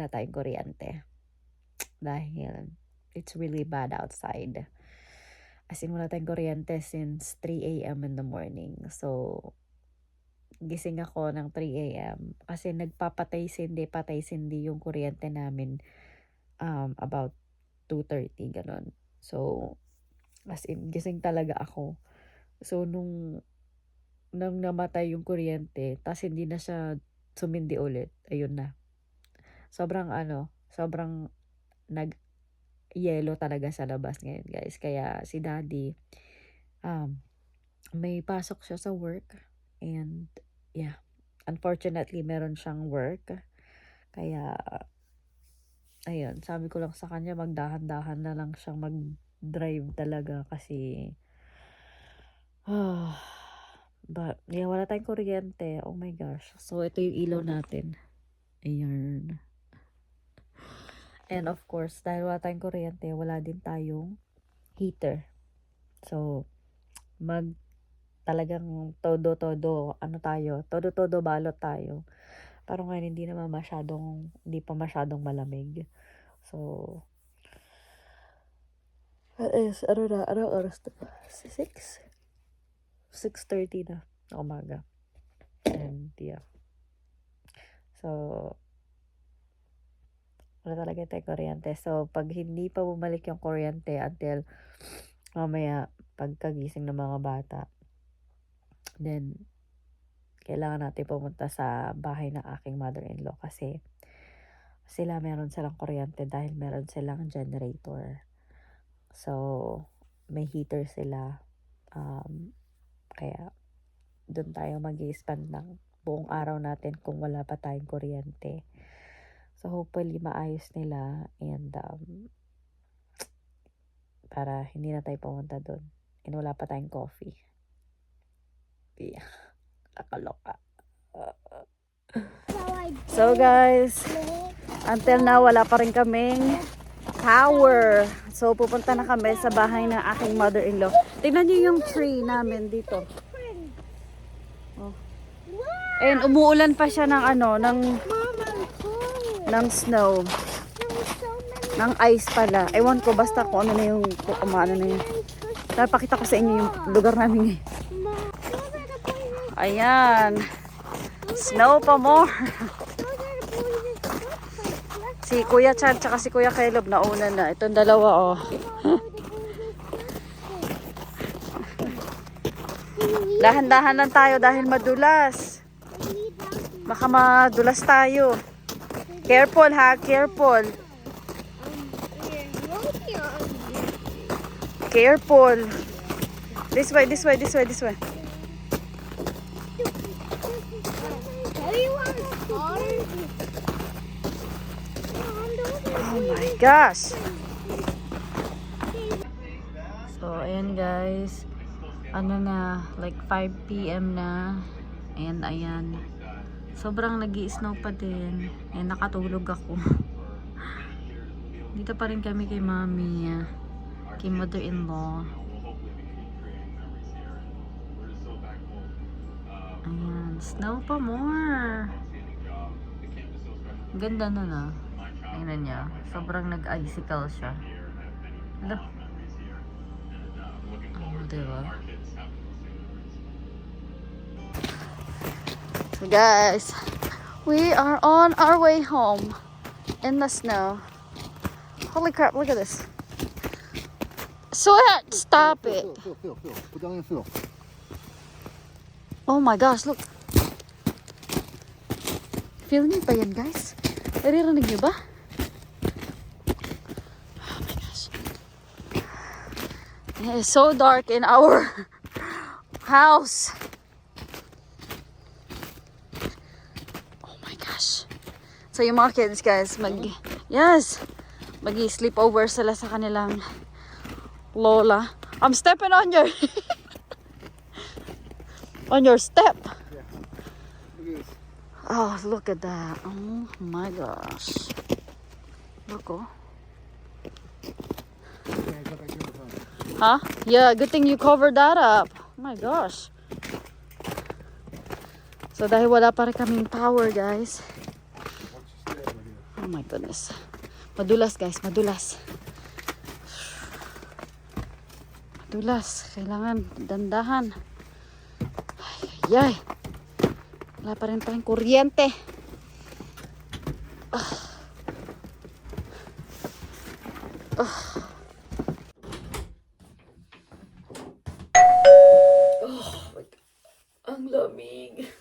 wala tayong kuryente. Dahil it's really bad outside. As in, wala tayong kuryente since 3 a.m. in the morning. So, gising ako ng 3 a.m. kasi patay-sindi yung kuryente namin about 2:30, ganon. So, as in, gising talaga ako. So, nung namatay yung kuryente, tas hindi na siya sumindi ulit, ayun na. Sobrang nag-yelo talaga sa labas ngayon, guys. Kaya si daddy, may pasok siya sa work. And, yeah, unfortunately, meron siyang work. Kaya, ayun, sabi ko lang sa kanya, magdahan-dahan na lang siyang mag-drive talaga kasi, but, yeah, wala tayong kuryente. Oh my gosh. So, ito yung ilaw natin. Ayan. And of course, dahil wala tayong kuryente, wala din tayong heater. So, talagang todo balot tayo. Pero ngayon, hindi pa masyadong malamig. So, that is, anong oras na? 6:30 na umaga. And, yeah. So, wala talaga tayong kuryente. So, pag hindi pa bumalik yung kuryente until mamaya, pagkagising ng mga bata, then, kailangan natin pumunta sa bahay ng aking mother-in-law kasi meron silang kuryente dahil meron silang generator. So, may heater sila. Kaya, doon tayo mag-i-spend ng buong araw natin kung wala pa tayong kuryente. So, hopefully, maayos nila and para hindi na tayo pumunta doon. And wala pa tayong coffee. Yeah. Nakaloka. So, guys, until now, wala pa rin kaming power. So, pupunta na kami sa bahay ng aking mother-in-law. Tingnan niyo yung tree namin dito. Oh. And umuulan pa siya ng ng snow. Ng ice pala. Ewan ko, basta kung ano na yung yun. Pakita ko sa inyo yung lugar namin ngayon. Ayan. Snow pa more. Si Kuya Chad tsaka si Kuya Kelob nauna na. Itong dalawa, oh. Dahan-dahan lang tayo dahil madulas. Baka madulas tayo. Careful ha, careful. Careful. This way. Oh my gosh. So, ayan guys. Like 5 p.m. na. And ayan. Sobrang nag-i-snow pa din. And nakatulog ako. Dito pa rin kami kay mami. Kay mother-in-law. Ayan. Snow pa more. Ganda na. Tingnan niya. Sobrang nag-icicle siya. Hala. Diba? So guys, we are on our way home in the snow. Holy crap, look at this. Sweat, stop it. Oh my gosh, look. Feel niyo ba yan, guys? Naririnig niyo ba? Oh my gosh. It is so dark in our house. So yung mga kids guys, mag-sleep over sila sa kanilang lola. I'm stepping on your on your step. Yeah. Oh, look at that. Oh my gosh. Look, oh. Huh? Yeah, good thing you covered that up. Oh my gosh. So dahil wala pa rin kaming power guys. Oh my goodness. Madulas guys, madulas. Madulas. Kailangan dandahan. Ay, ay. Wala pa rin kuryente. Ang lamig.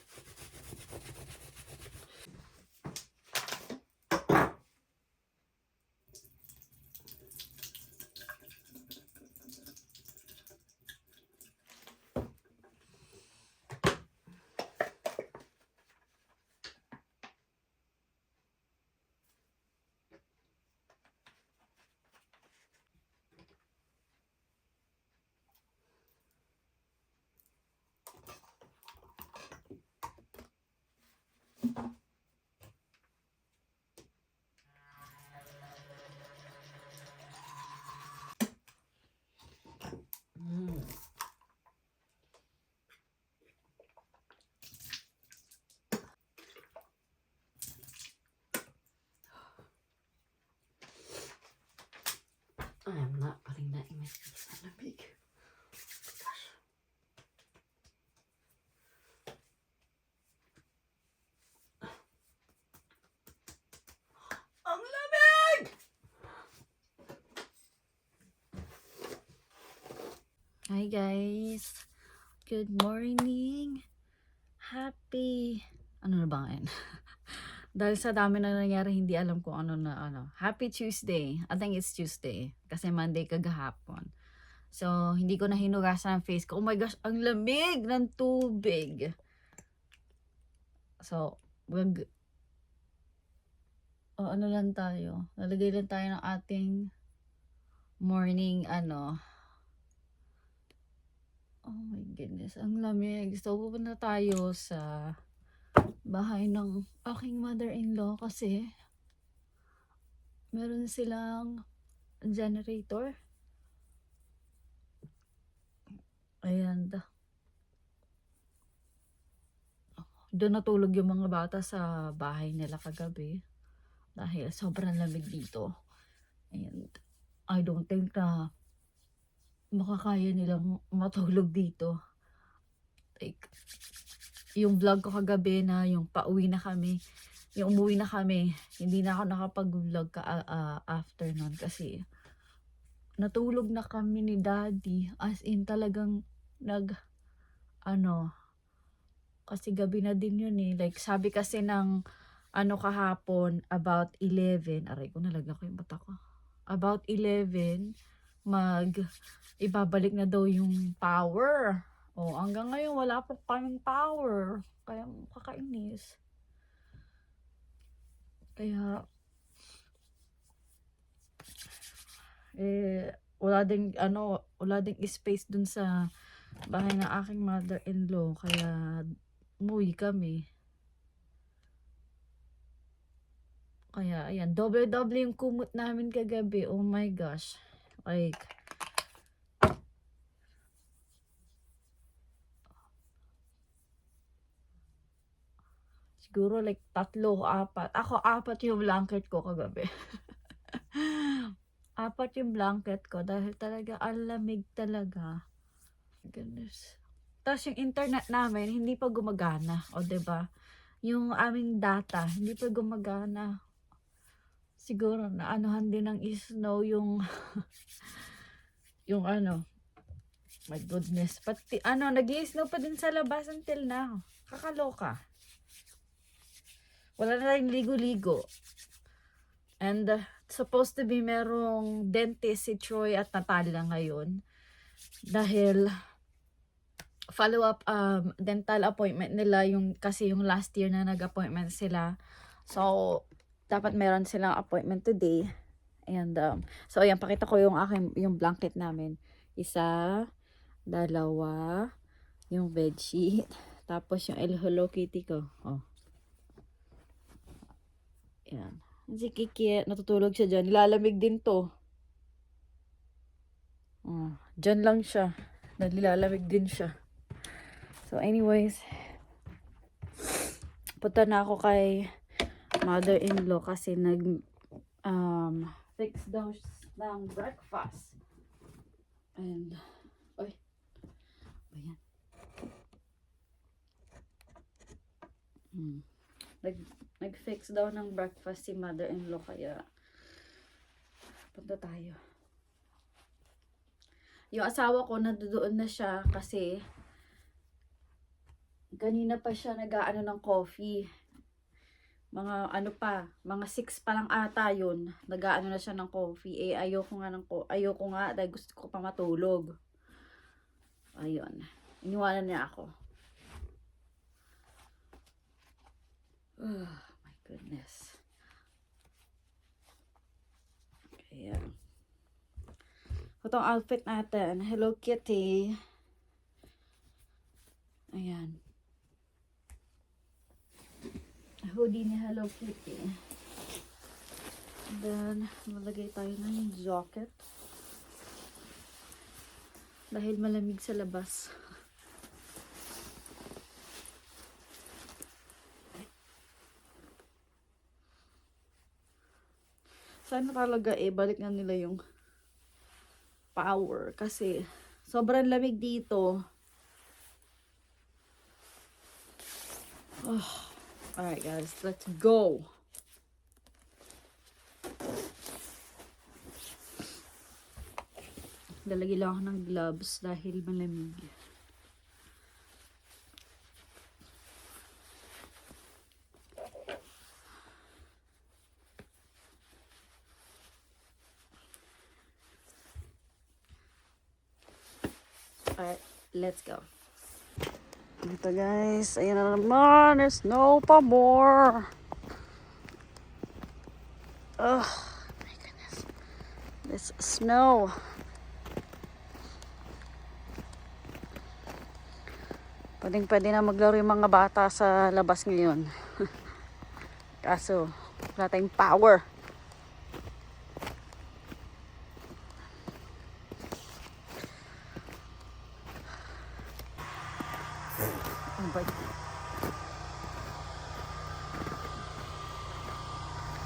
I am not putting that in my face. Ang lamig. Gosh. Ang lamig! Hi guys. Good morning. Happy... Ano na ba ngayon? Dahil sa dami na nangyari, hindi alam kung ano na ano. Happy Tuesday. I think it's Tuesday. Kasi Monday kagahapon. So, hindi ko na hinugasan ang face ko. Oh my gosh, ang lamig ng tubig. So, ano lang tayo. Lalagay lang tayo ng ating morning ano. Oh my goodness, ang lamig. So, pupunta tayo sa bahay ng aking mother-in-law kasi meron silang generator. Ayan. Doon natulog yung mga bata sa bahay nila kagabi dahil sobrang lamig dito. And I don't think na makakaya nilang matulog dito. Like, yung vlog ko kagabi na yung pauwi na kami, yung umuwi na kami, hindi na ako nakapag-vlog after nun kasi natulog na kami ni daddy, as in talagang kasi gabi na din yun eh, like sabi kasi ng kahapon about 11, aray ko nalagyan ko yung mata ko, about 11 ibabalik na daw yung power. Hanggang ngayon wala pa kaming power. Kaya kakainis. Kaya wala ding space dun sa bahay ng aking mother-in-law. Kaya umuwi kami. Kaya ayan, doble-doble yung kumot namin kagabi. Oh my gosh. Like, siguro like 3 o 4. Ako 4 yung blanket ko kagabi. 4 yung blanket ko dahil talaga ang lamig talaga. Goodness. Tapos yung internet namin hindi pa gumagana. O 'di ba? Yung aming data hindi pa gumagana. Siguro na anuhan din ng snow yung yung my goodness. Pati nag-i-snow pa din sa labas until now. Kakaloka. Wala na tayong ligo-ligo. And supposed to be merong dentist si Troy at Natalia ngayon. Dahil follow-up dental appointment nila kasi yung last year na nag-appointment sila. So, dapat meron silang appointment today. And so ayan, pakita ko yung blanket namin. 1, 2, yung bedsheet, tapos yung Hello Kitty ko. Ayan. Si Kiki, natutulog siya dyan. Nilalamig din to. Dyan lang siya. Nilalamig din siya. So anyways, punta na ako kay mother-in-law kasi fix daw ng breakfast. And, oy, ayan. Nag-fix daw ng breakfast si mother-in-law kaya punta tayo. Yung asawa ko nandoon na siya kasi kanina pa siya nag-aano ng coffee. Mga mga 6 pa lang ata yun. Nag-aano na siya ng coffee. Ayoko nga dahil gusto ko pa matulog. Ayun. Iniwanan niya ako. Oh my goodness. Kaya. Itong outfit natin. Hello Kitty. Ayan. Hoodie ni Hello Kitty. Then, malagay tayo ng jacket. Dahil malamig sa labas. Sana talaga balik na nila yung power. Kasi, sobrang lamig dito. Oh. Alright guys, let's go! Lalagay lang ako ng gloves dahil malamig. Alright, let's go. Ito guys, ayan na naman, there's snow pa more. Oh my goodness, this snow. Pwede na maglaro yung mga bata sa labas ngayon. Kaso, wala tayong power. Oh my God.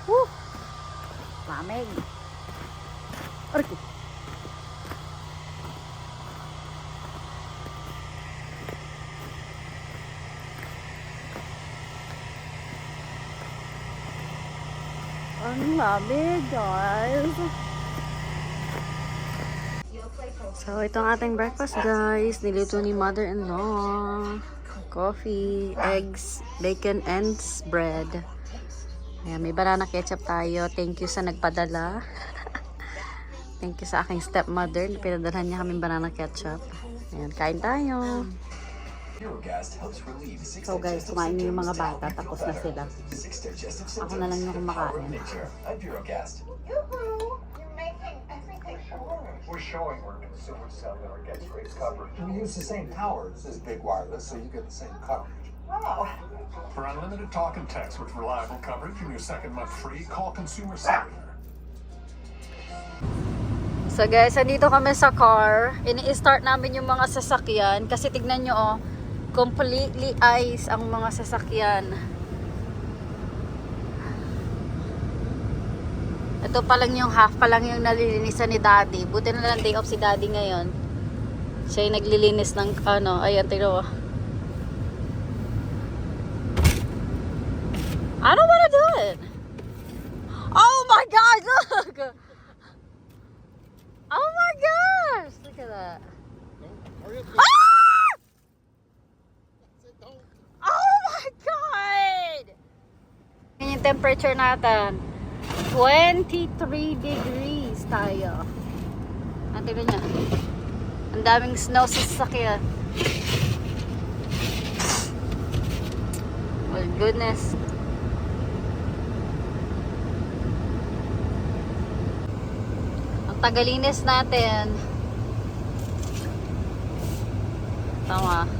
Woo! Lamig. Arko. Ang lamig, guys. So, itong ating breakfast, guys. Niluto ni mother-in-law. Coffee, eggs, bacon, and bread. Ayan, may banana ketchup tayo. Thank you sa nagpadala. Thank you sa aking stepmother. Pinadalhan niya kaming banana ketchup. Ayan, kain tayo. So guys, kumain niyo yung mga bata, tapos na sila. Ako na lang yung kumakain. We're showing where consumer cellular gets great coverage. We use the same towers as big wireless, so you get the same coverage. Wow. For unlimited talk and text with reliable coverage and your second month free, call Consumer Cellular. So guys, andito kami sa car. Ini-start namin yung mga sasakyan kasi tignan nyo oh, completely ice ang mga sasakyan. Ito pa lang yung half pa lang yung nalilinisan ni Daddy. Buti na lang day off si Daddy ngayon. Siya yung naglilinis ng ano, ayan tiro. I don't wanna do it. Oh my God, look! Oh my gosh! Look at that. Ah! Oh my God! Yan yung temperature natin. 23 degrees tayo. Tignan niya. Ang daming snow sa sasakyan. My goodness. Ang tagalinis natin. Tama.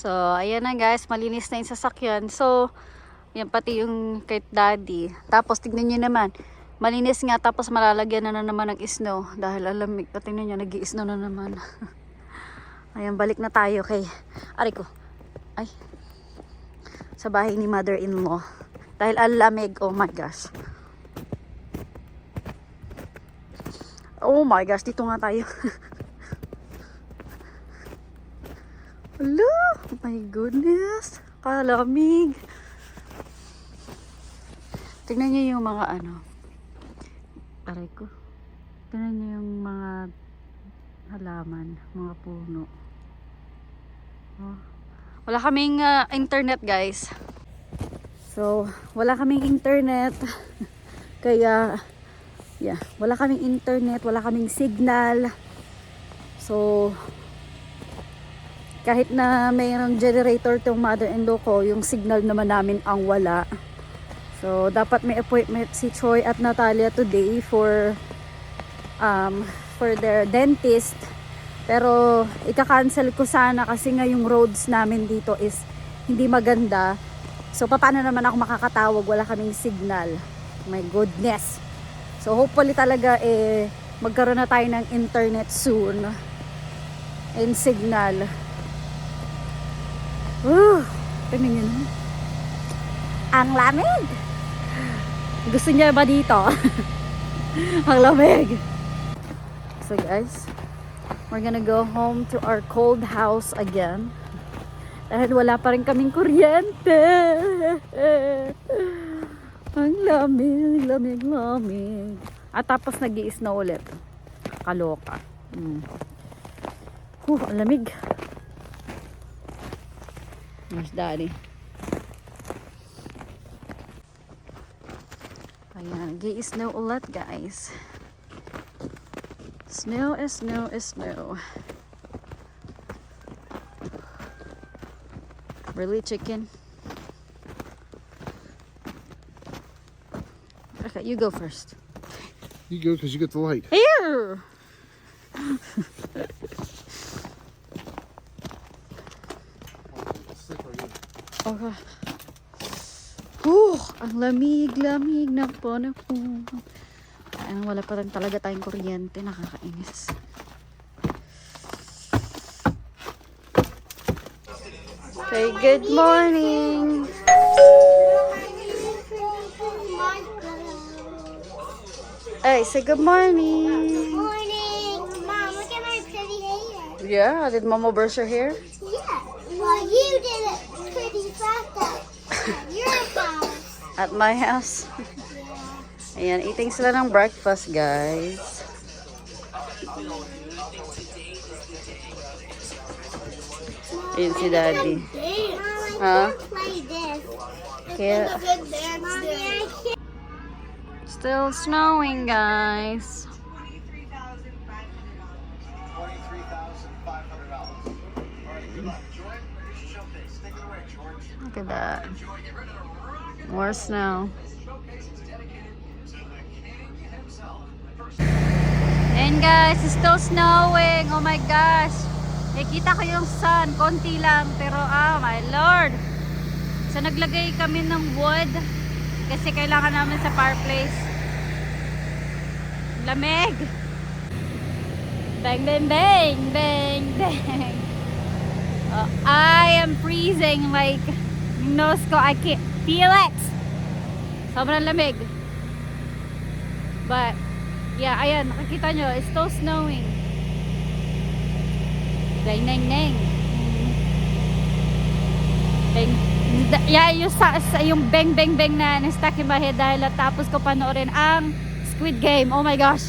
So, ayan na guys, malinis na yung sasakyan. So, yan pati yung kay Daddy. Tapos, tignan nyo naman, Malinis nga tapos malalagyan na naman ng snow dahil alamig. Tingnan nyo, nag-i-snow na naman. Ayan, balik na tayo kay aray ko. Ay. Sa bahay ni mother-in-law. Dahil alamig. Oh my gosh. Oh my gosh, dito nga tayo. Hello, oh my goodness. Kalamig. Tingnan niyo yung mga ano. Aray ko. Tingnan niyo yung mga halaman, mga puno. Oh. Wala kaming internet, guys. So, wala kaming internet. Kaya, yeah, wala kaming internet, wala kaming signal. So, kahit na mayroong generator tong mother-in-law ko, yung signal naman namin ang wala. So, dapat may appointment si Troy at Natalia today for their dentist. Pero, ika-cancel ko sana kasi nga yung roads namin dito is hindi maganda. So, paano naman ako makakatawag? Wala kaming signal. My goodness. So, hopefully talaga magkaroon na tayo ng internet soon. And signal. Tingnan nyo naman. Ang lamig! Gusto niya ba dito? Ang lamig! So guys, we're gonna go home to our cold house again. Dahil wala pa rin kaming kuryente. Ang lamig, lamig, lamig. At tapos nag-i-snow ulit. Kaloka. Ang lamig. Mas daddy. Ayan, nag-i-snow ulit, guys. Snow is snow is snow. Really, chicken? Okay, you go first. You go because you get the light. Here! Okay. Ang lamig na po na po. Wala pa rin talaga tayong kuryente. Nakakainis. Okay, good morning. Hey, say good morning. Morning. Mom, look at my pretty hair. Yeah, did Mama brush your hair? Yeah. Well, you did it pretty fast at your house. At my house. Ayan, eating sila ng breakfast, guys. Ayan si Daddy. Huh? Play this. Kaya, Mommy, I can't. still snowing, guys. Look at that. More snow. And guys, it's still snowing. Oh my gosh. Nakita ko yung sun. Konti lang. Pero oh my lord. So naglagay kami ng wood. Kasi kailangan namin sa fireplace. Lamig. Bang, bang, bang. Bang, bang. I am freezing. Like, nose ko, I can't feel it. Sobrang lamig. But, yeah, ayan, nakikita nyo, it's still snowing. Dang, dang, dang. Bang. Yeah, yung bang, bang, bang na na-stuck in my head dahil tapos ko panoorin ang Squid Game. Oh my gosh.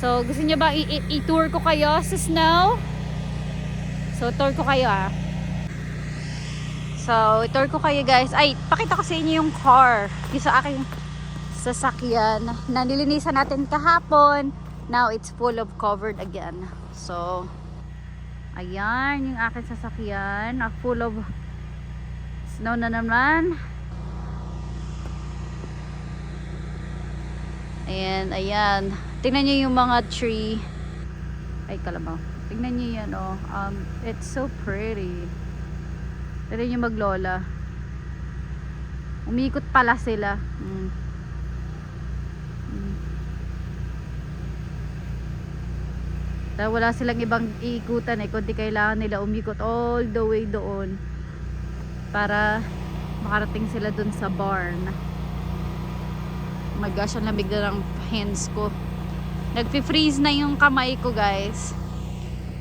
So, gusto nyo ba i-tour ko kayo sa snow? So, tour ko kayo So, i-tour ko kayo guys. Ay, pakita ko sa inyo yung car. Yung sa aking sasakyan na nilinisan natin kahapon. Now, it's full of covered again. So, ayan yung aking sasakyan. Full of snow na naman. Ayan, ayan. Tingnan nyo yung mga tree. Ay, kalabaw. Tingnan nyo yan, oh. It's so pretty. Tingnan nyo maglola. Umikot pala sila. Dahil wala silang ibang ikutan eh, kundi kailangan nila umikot all the way doon para makarating sila dun sa barn. Oh my gosh, ang lamig na ng hands ko. Nagpi-freeze na yung kamay ko, guys.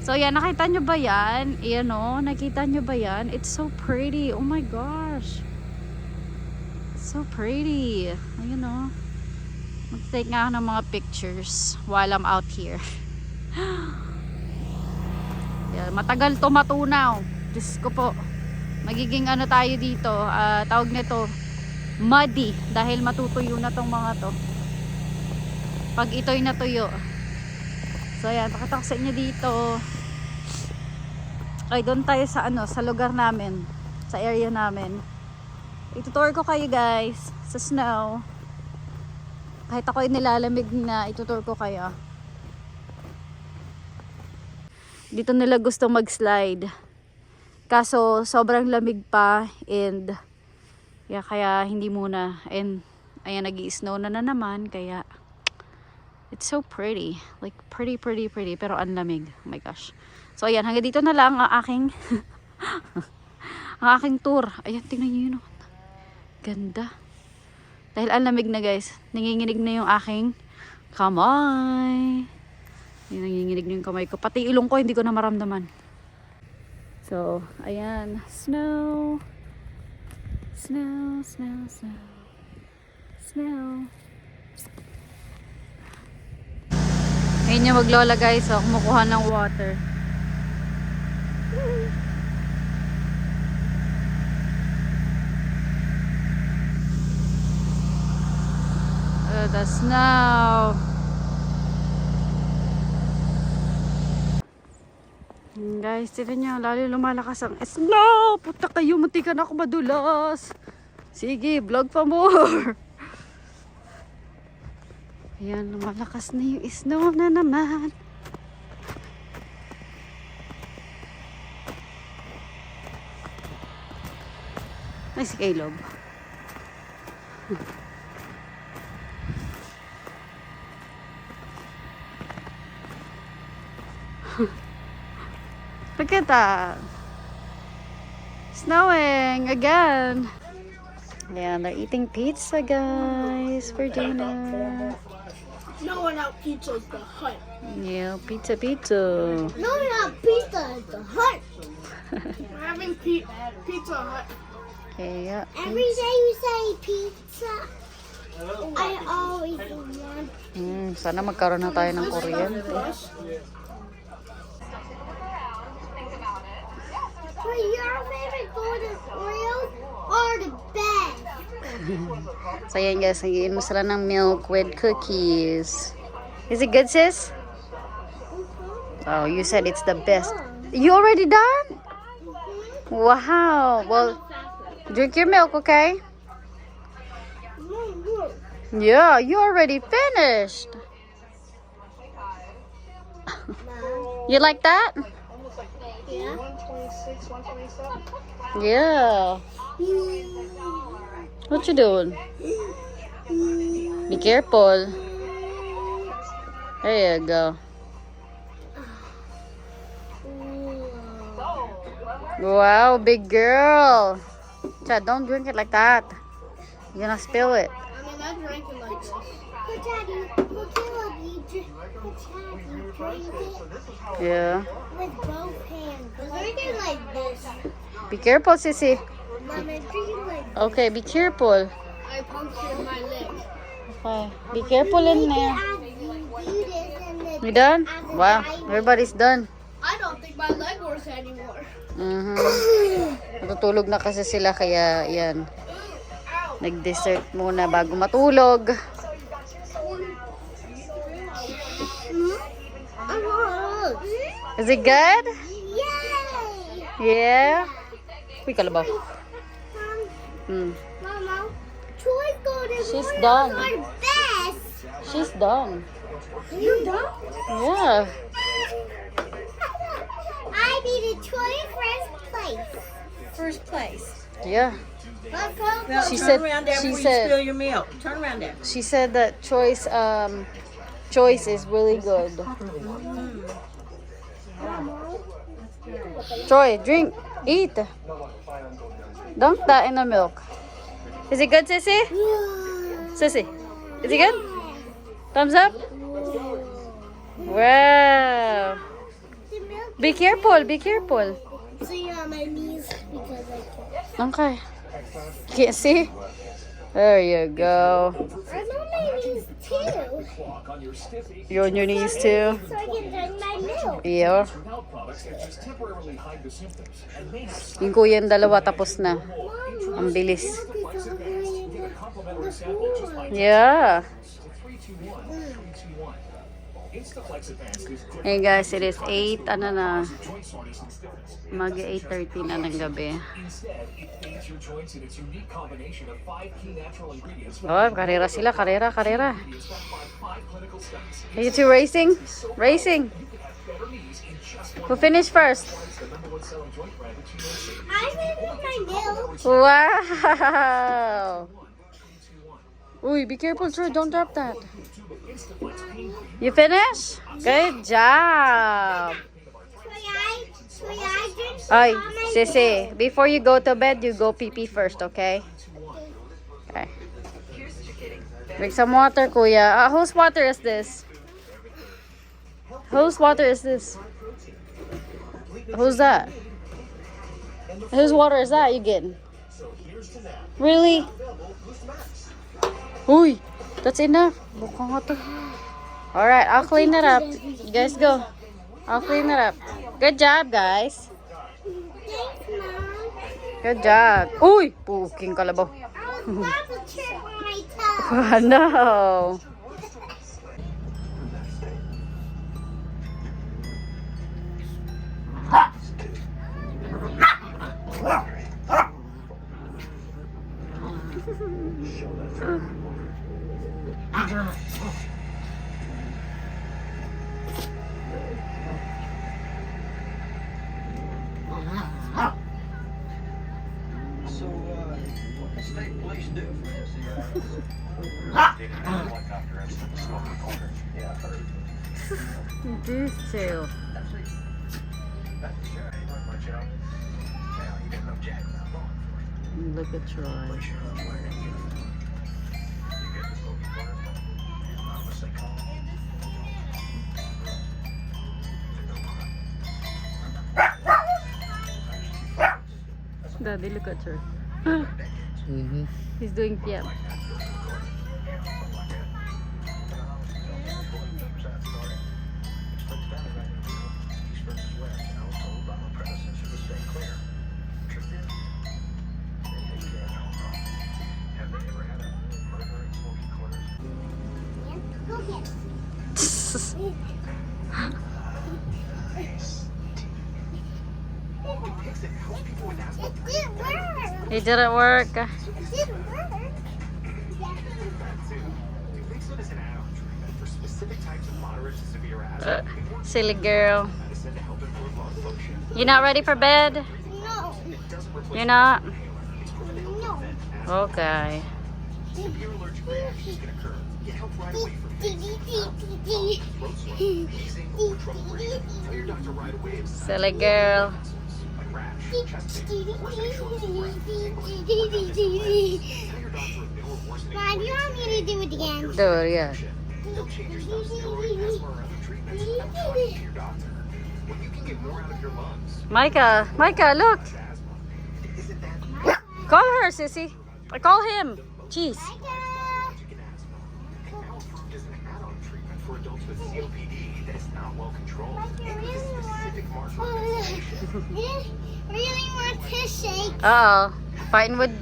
So yan, nakita nyo ba yan? Ayan o, nakita nyo ba yan? It's so pretty. Oh my gosh. So pretty. Ayan o. Mag-take nga ako ng mga pictures while I'm out here. Yan, matagal to matunaw. Diyos ko po. Magiging ano tayo dito, tawag nito muddy dahil matutuyo na tong mga to pag ito'y natuyo. So yan, pakita ko sa inyo dito. Ay, doon tayo sa ano, sa lugar namin, sa area namin. Itutour ko kayo guys sa snow. Kahit ako'y nilalamig na, itutour ko kayo. Dito nila gusto mag-slide. Kaso sobrang lamig pa and yeah, kaya hindi muna. And ayan, nag-i-snow na naman kaya it's so pretty. Like pretty pero ang lamig. Oh my gosh. So ayan, hanggang dito na lang ang aking ang aking tour. Ayan, tingnan niyo yun. Ganda. Dahil ang lamig na guys, nanginginig na yung aking kamay. Nanginginig na yung kamay ko. Pati ilong ko hindi ko na maramdaman. So, ayan. Snow. Snow. Ngayon yung maglola guys. So, kumukuha ng water. The snow. Guys, tignan nyo, lalo lumalakas ang snow. Puta kayo, munti ka na ako madulas. Sige, vlog pa more. Ayan, lumalakas na yung snow na naman. Ay, si Caleb. Look at that. Snowing again. Yeah, they're eating pizza, guys, for dinner. No, we're not Pizza at the Hut. Yeah, pizza. No, we're not Pizza at the Hut. We're having Pizza Hut. Okay, yeah. Every day you say pizza, I always want. Sana magkaroon na tayo ng kuryente. So your favorite golden Oreos are the best. So yan guys, nagiin mo sila ng milk with cookies. Is it good, sis? Oh, you said it's the best. You already done? Wow. Well, drink your milk, okay? Yeah, you already finished. You like that? Yeah. Yeah. What you doing? Be careful. There you go. Wow, big girl. Chad, don't drink it like that. You're gonna spill it. I mean, I drank it like this. But Daddy, Caleb, you drink it Yeah. with both hands. Drink it like this. Be careful, sissy. Mama, drink it like this. Okay, be careful. I punctured my leg. Okay, be careful in there. You done? Wow, everybody's done. I don't think my leg works anymore. Natutulog na kasi sila kaya yan. Nag-dessert muna bago matulog. Is it good? Yay! Yeah. Uy, kalabaw. Mama, Troy's golden She's Oreos done. are best. She's done. You done? Yeah. I beat a Troy first place. Yeah. Let's go. Now, She turn said- around there she before said- you spill your milk. Turn around there. She said that choice is really good. Troy, drink. Eat. Dunk that in the milk. Is it good, Sissy? Sissy, is it good? Thumbs up? Wow. The milk. Be careful, be careful. So you're on my knees because I can't. Okay. Can't see? There you go. I'm on my knees too. You're on your knees too? So I can drink my milk. Yeah. Yung kuya yung dalawa tapos na. Ang bilis. Milk is all going in the floor. Yeah. Hey guys, it is 8, ano na, mag 8:30 na ng gabi. Oh, karera sila, karera. Are you two racing? Racing. Who finished first? I'm in my milk. Wow. Uy, be careful, Troy. Don't drop that. You finish? Good job. Should I drink some Ay, on my Sissy, before you go to bed, you go pee-pee first, okay? Okay. Drink some water, kuya. Whose water is this? Whose water is this? Who's that? Whose water is that you getting? Really? Uy, that's enough. Bukang nga to. Alright, I'll clean it up. You guys go. I'll clean it up. Good job, guys. Thanks, Mom. Good job. Uy! Puking kalabaw. I was about to trip on my toe. No. State police do for this. These two. Look at Troy. Daddy, look at her. He's doing piano. Go get it. It didn't work. It didn't work. It didn't work. Silly girl. You not ready for bed? No. You're not? No. Okay. Silly girl. Mom, you want me to do it again? Do it, yeah. Micah, look. Call her, sissy. Call him. Jeez. Really want to shake. Uh-oh. Fighting with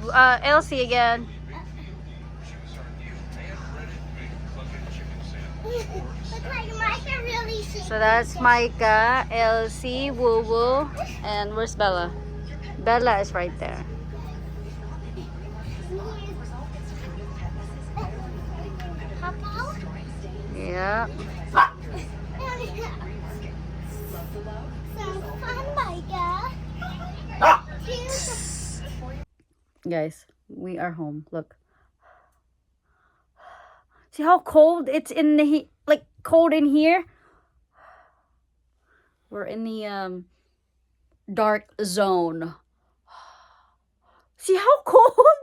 Elsie again. Looks like Micah really shaking. So that's Micah, Elsie, Woo Woo, and where's Bella? Bella is right there. Papa? Yeah. Some fun, Micah. Guys, we are home. Look. See how cold it's in the cold in here? We're in the dark zone. See how cold?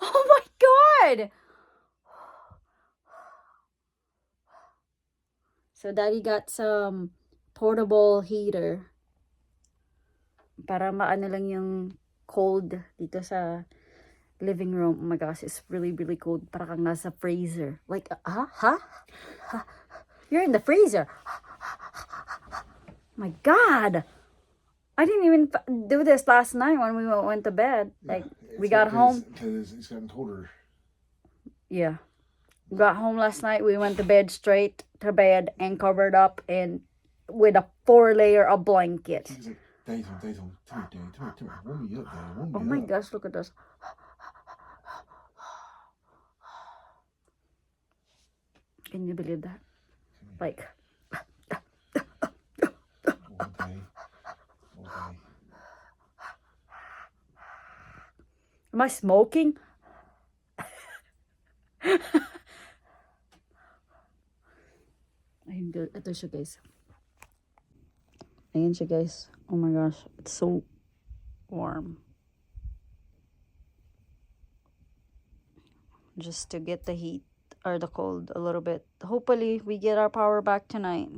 Oh my god! So daddy got some portable heater para maano lang yung cold dito sa living room. Oh my gosh, it's really, really cold. Para kang nasa freezer. Like, huh? You're in the freezer. My god! I didn't even do this last night when we went to bed. Like, we got home. Because it's gotten colder. Yeah. We got home last night. We went to bed straight to bed and covered up and with a 4-layer of blanket. He's like, Daddy, come here, Daddy. Warm me up, Daddy. Warm me Oh up. my gosh, look at this. Can you believe that? Like, Oh, Daddy. Oh, Daddy. am I smoking? Ayun, ito siya guys. Ayun siya guys. Oh my gosh, it's so warm. Just to get the heat or the cold a little bit. Hopefully we get our power back tonight.